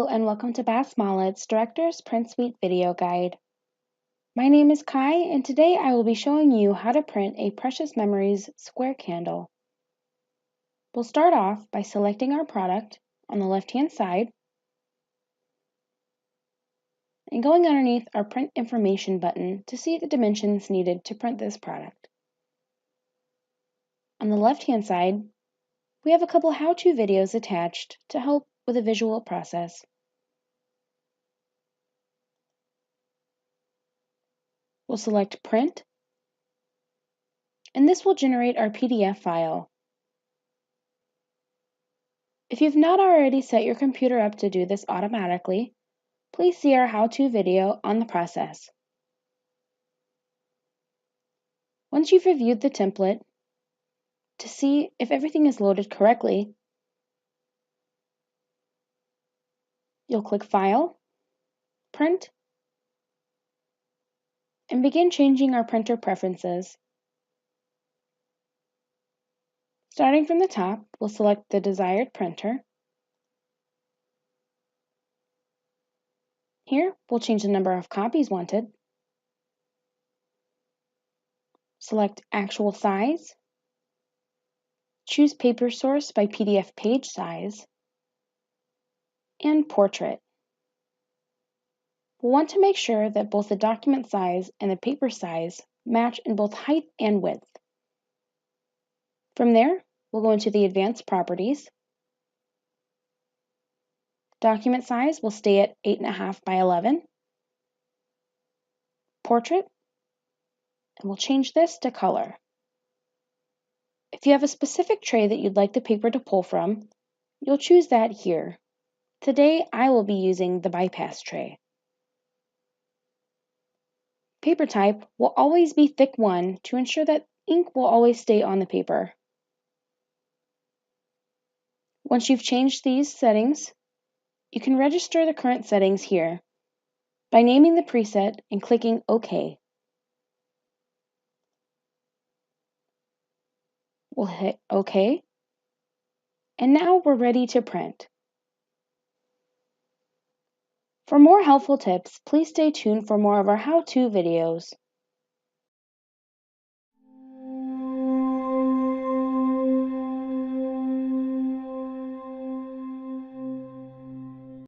Hello and welcome to Bass-Mollett's Director's Print Suite video guide. My name is Kai and today I will be showing you how to print a Precious Memories square candle. We'll start off by selecting our product on the left-hand side and going underneath our Print Information button to see the dimensions needed to print this product. On the left-hand side, we have a couple how-to videos attached to help with a visual process. We'll select Print, and this will generate our PDF file. If you've not already set your computer up to do this automatically, please see our how-to video on the process. Once you've reviewed the template, to see if everything is loaded correctly, you'll click File, Print, and begin changing our printer preferences. Starting from the top, we'll select the desired printer. Here, we'll change the number of copies wanted. Select Actual Size. Choose Paper Source by PDF Page Size. And Portrait. We'll want to make sure that both the document size and the paper size match in both height and width. From there, we'll go into the Advanced Properties. Document size will stay at 8.5 by 11. Portrait, and we'll change this to color. If you have a specific tray that you'd like the paper to pull from, you'll choose that here. Today, I will be using the bypass tray. Paper type will always be thick 1 to ensure that ink will always stay on the paper. Once you've changed these settings, you can register the current settings here by naming the preset and clicking OK. We'll hit OK, and now we're ready to print. For more helpful tips, please stay tuned for more of our how-to videos.